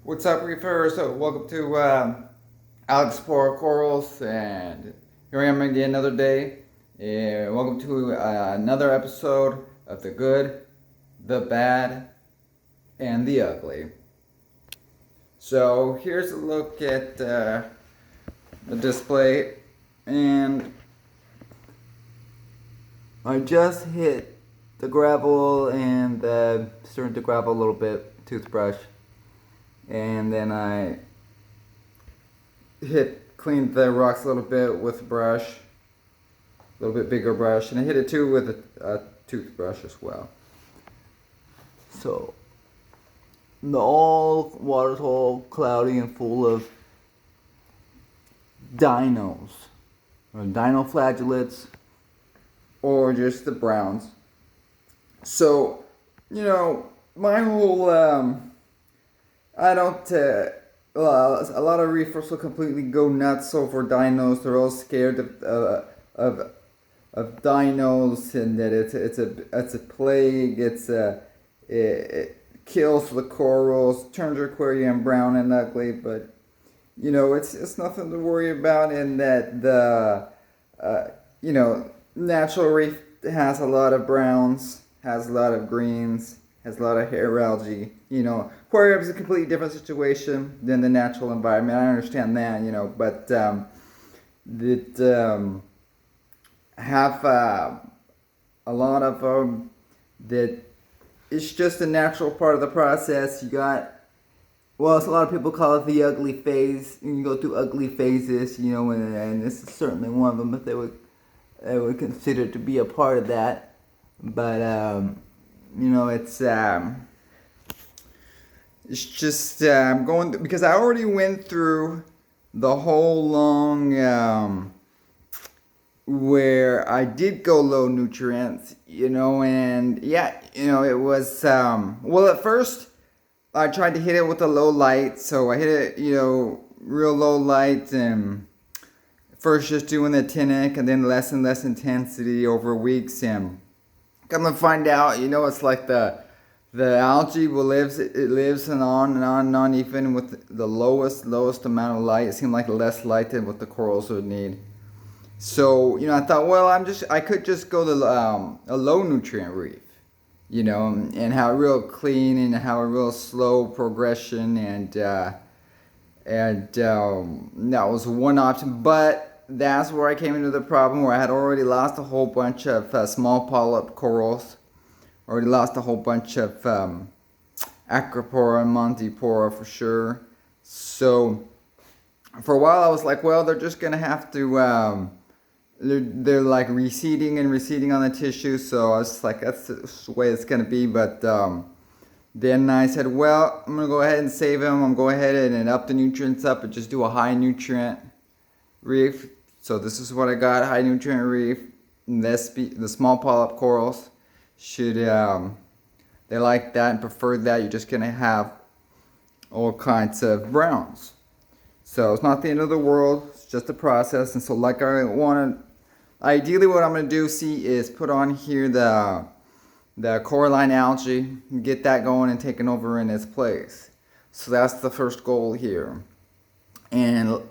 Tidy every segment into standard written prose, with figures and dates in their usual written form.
What's up, Reefers? So, welcome to Alex Explore Corals, and here I am again another day. Welcome to another episode of the good, the bad, and the ugly. So, here's a look at the display, and I just hit the gravel and starting to gravel a little bit, toothbrush. And then I cleaned the rocks a little bit with a brush, a little bit bigger brush, and I hit it too with a toothbrush as well. So the water's all cloudy and full of dinos, or dinoflagellates, or just the browns. So, my whole I don't. A lot of reefers will completely go nuts over dinos. They're all scared of dinos, and that it's a plague. It kills the corals, turns your aquarium brown and ugly. But it's nothing to worry about. In that natural reef has a lot of browns, has a lot of greens, has a lot of hair algae. Aquarium is a completely different situation than the natural environment. I understand that, but that have a lot of that it's just a natural part of the process. You got, well, it's a lot of people call it the ugly phase. You go through ugly phases, and this is certainly one of them. But they would consider to be a part of that. But it's just I'm going because I already went through the whole long where I did go low nutrients, and yeah, it was well, at first I tried to hit it with a low light, so I hit it, real low light, and first just doing the tinic and then less and less intensity over weeks, and come to find out, it's like the algae lives and on and on and on, even with the lowest amount of light. It seemed like less light than what the corals would need. So I thought, well, I could just go to a low nutrient reef, and have a real clean and have a real slow progression, and that was one option. But that's where I came into the problem, where I had already lost a whole bunch of small polyp corals. Already lost a whole bunch of Acropora and Montipora for sure. So for a while I was like, well, they're just gonna have to they're like receding and receding on the tissue. So I was just like, that's the way it's gonna be. But then I said, well, I'm gonna go ahead and save them. I'm going to go ahead and up the nutrients up and just do a high nutrient reef. So this is what I got: high nutrient reef. The small polyp corals should they like that and prefer that. You're just gonna have all kinds of browns. So it's not the end of the world. It's just a process. And so, like, ideally what I'm gonna do is put on here the coralline algae, get that going and taken over in its place. So that's the first goal here. And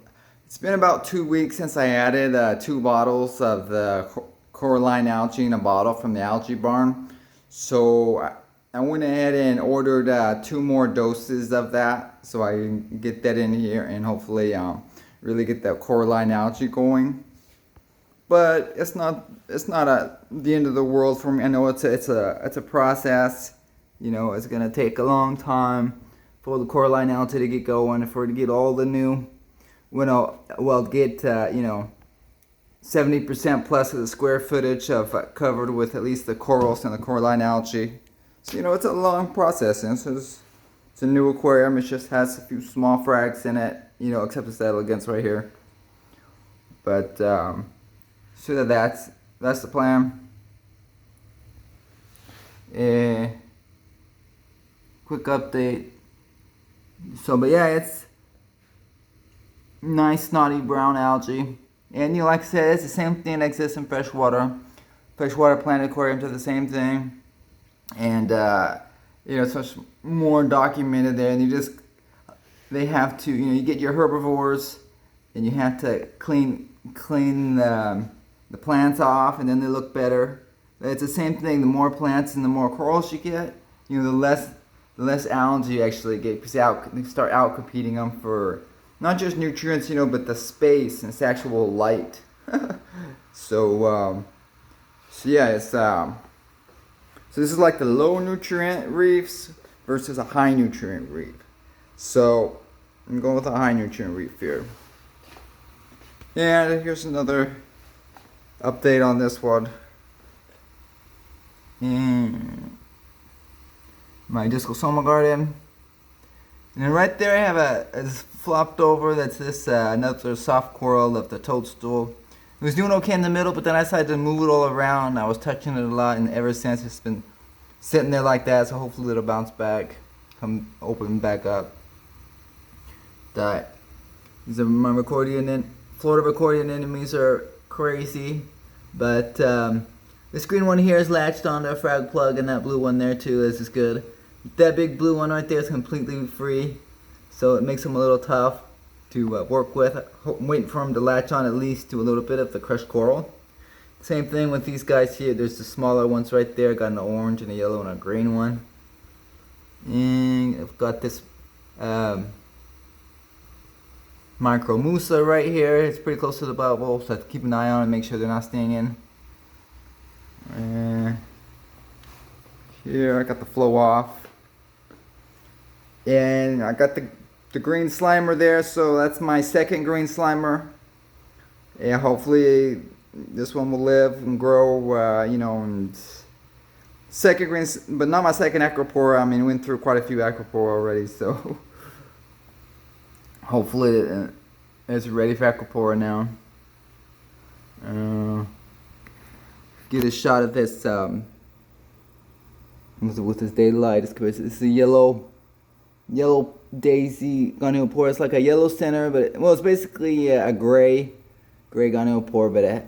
it's been about 2 weeks since I added 2 bottles of the coralline algae in a bottle from the algae barn. So I went ahead and ordered 2 more doses of that, so I can get that in here and hopefully really get that coralline algae going. But it's not the end of the world for me. I know it's a process. It's gonna take a long time for the coralline algae to get going, for it to get all the new, get 70% plus of the square footage of covered with at least the corals and the coralline algae. So it's a long process, and it's a new aquarium. It just has a few small frags in it, except the elegans right here. But so that's the plan. Quick update. So, but yeah, it's nice snotty brown algae. And like I said, it's the same thing that exists in freshwater. Freshwater plant aquariums are the same thing. And it's much more documented there. And you just they have to, you get your herbivores, and you have to clean the plants off, and then they look better. It's the same thing. The more plants and the more corals you get, the less algae you actually get, because they start out competing them for not just nutrients, but the space and its actual light. So yeah, so this is like the low nutrient reefs versus a high nutrient reef. So I'm going with a high nutrient reef here. And here's another update on this one. And my Discosoma garden. And then right there I have it's flopped over, that's this another soft coral of the toadstool. It was doing okay in the middle, but then I decided to move it all around. I was touching it a lot, and ever since it's been sitting there like that, so hopefully it'll bounce back, come open back up. These are my Florida accordion enemies are crazy, but this green one here is latched onto a frag plug, and that blue one there too is good. That big blue one right there is completely free, so it makes them a little tough to work with. I'm waiting for them to latch on at least to a little bit of the crushed coral. Same thing with these guys here. There's the smaller ones right there. Got an orange and a yellow and a green one. And I've got this micro musa right here. It's pretty close to the bubble, so I have to keep an eye on it and make sure they're not staying in. And here I got the flow off. And I got the green slimer there, so that's my second green slimer. Yeah, hopefully this one will live and grow, and second green, but not my second acropora. I mean, went through quite a few acropora already, so hopefully it's ready for acropora now. Get a shot of this with this daylight. It's a yellow daisy goniopora. It's like a yellow center, but it's basically a gray goniopora, but a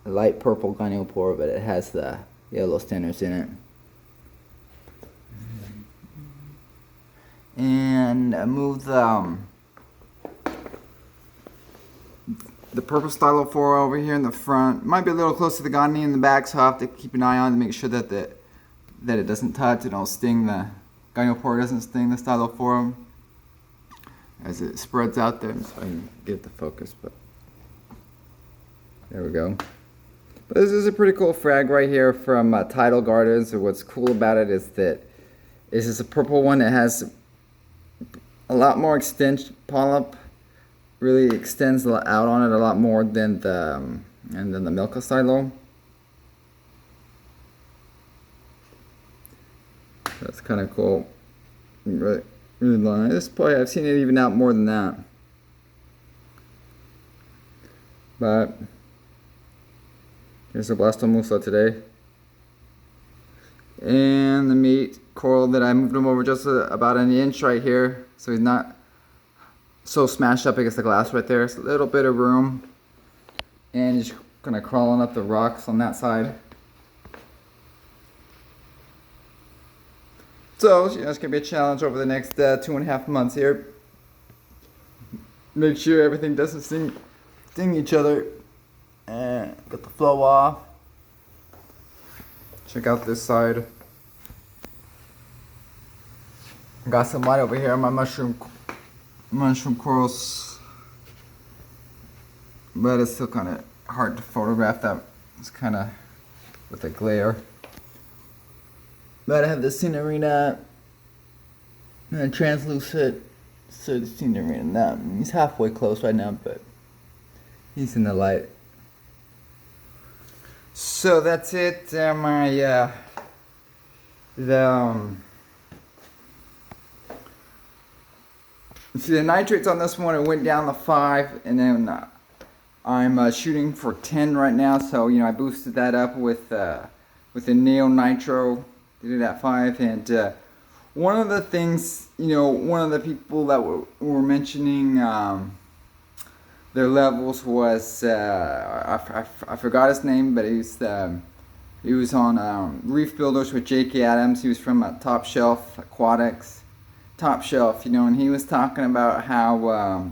light purple goniopora, but it has the yellow centers in it. And I moved the purple stylophora over here in the front. Might be a little close to the Gandhi in the back, so I have to keep an eye on to make sure that it doesn't touch. It don't sting the goniopora, doesn't sting the stylophora as it spreads out there. So I can get the focus, but there we go. But this is a pretty cool frag right here from Tidal Gardens. And what's cool about it is that this is a purple one that has a lot more extension. Polyp really extends out on it a lot more than the Milka-Stylo. That's kind of cool. Really long. I've seen it even out more than that. But here's a Blastomusa today. And the meat coral that I moved him over just about an inch right here, so he's not so smashed up against the glass right there. It's a little bit of room, and he's kind of crawling up the rocks on that side. So it's going to be a challenge over the next 2.5 months here. Make sure everything doesn't sting each other, and get the flow off. Check out this side. Got some light over here on my mushroom corals, but it's still kind of hard to photograph that. It's kind of with a glare. But I have the Cinerina and translucent, so the Cinerina. He's halfway close right now, but he's in the light. So that's it. See, the nitrates on this one, it went down to 5, and then I'm shooting for 10 right now. So I boosted that up with the Neo Nitro. Did it at 5, and one of the things, one of the people that were mentioning their levels was I forgot his name, but he was on Reef Builders with J.K. Adams. He was from Top Shelf Aquatics. Top Shelf, and he was talking about how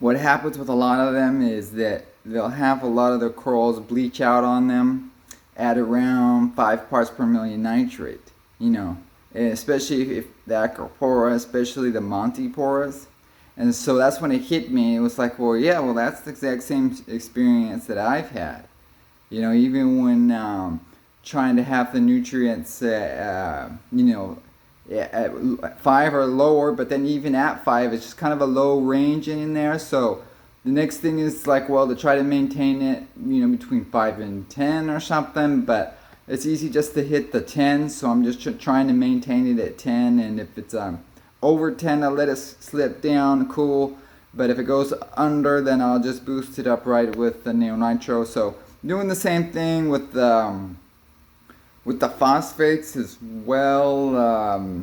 what happens with a lot of them is that they'll have a lot of their corals bleach out on them at around 5 parts per million nitrate, and especially if the Acropora, especially the Montiporas. And so that's when it hit me. It was like, well, yeah, well, that's the exact same experience that I've had. Even when trying to have the nutrients, at 5 or lower, but then even at 5, it's just kind of a low range in there. So the next thing is like, well, to try to maintain it, between 5 and 10 or something. But it's easy just to hit the 10, so I'm just trying to maintain it at 10. And if it's over 10, I'll let it slip down, cool. But if it goes under, then I'll just boost it up right with the neonitro. So doing the same thing with the phosphates as well.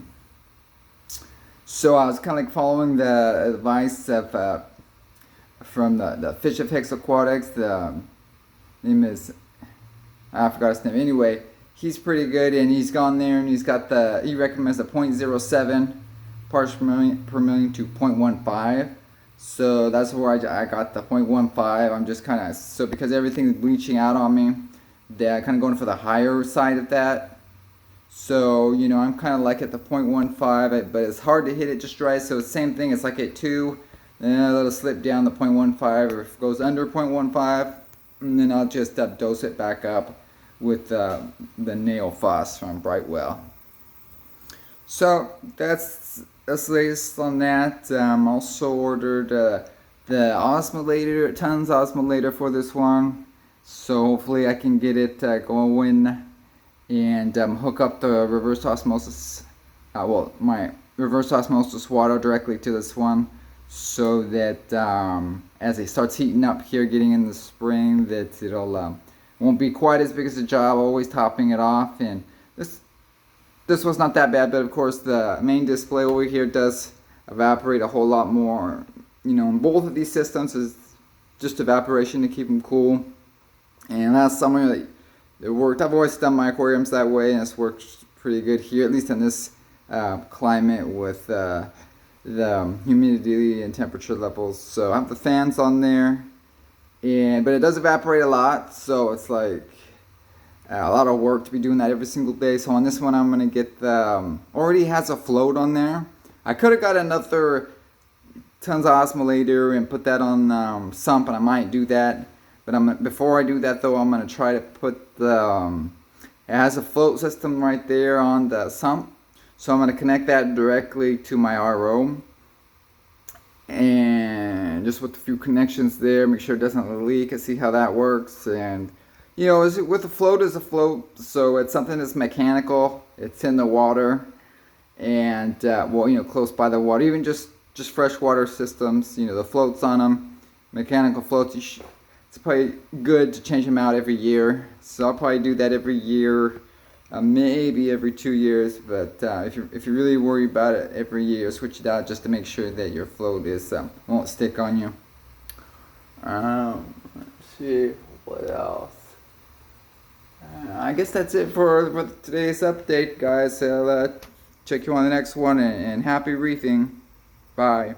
So I was kind of like following the advice of from the Fish of Hexaquatics. The name is, I forgot his name. Anyway, he's pretty good, and he's gone there and he recommends a 0.07 parts per million to 0.15. So that's where I got the 0.15. I'm just kind of, so because everything's bleaching out on me, they're kind of going for the higher side of that. So, I'm kind of like at the 0.15, but it's hard to hit it just right. So it's the same thing. It's like at 2, then I let it slip down to 0.15, or if it goes under 0.15, and then I'll just dose it back up with the nail phos from Brightwell. So that's the latest on that. Also ordered the osmolator, tons osmolator for this one. So hopefully I can get it going and hook up the reverse osmosis, my reverse osmosis water directly to this one, so that as it starts heating up here, getting in the spring, that it'll won't be quite as big as a job always topping it off. And this was not that bad, but of course the main display over here does evaporate a whole lot more. In both of these systems is just evaporation to keep them cool. And last summer it worked. I've always done my aquariums that way, and it's worked pretty good here, at least in this climate with the humidity and temperature levels. So I have the fans on there, but it does evaporate a lot, so it's like a lot of work to be doing that every single day. So on this one, I'm gonna get the already has a float on there. I could have got another tons of osmolator and put that on sump, and I might do that. But before I do that though, I'm gonna try to put the it has a float system right there on the sump, so I'm gonna connect that directly to my RO, and just with a few connections there, make sure it doesn't leak and see how that works. And with a float is a float, so it's something that's mechanical. It's in the water, and close by the water. Even just freshwater systems, the floats on them, mechanical floats. It's probably good to change them out every year. So I'll probably do that every year, maybe every 2 years. But if you really worry about it, every year switch it out just to make sure that your float won't stick on you. Let's see what else. I guess that's it for today's update, guys. I'll check you on the next one, and happy reefing. Bye.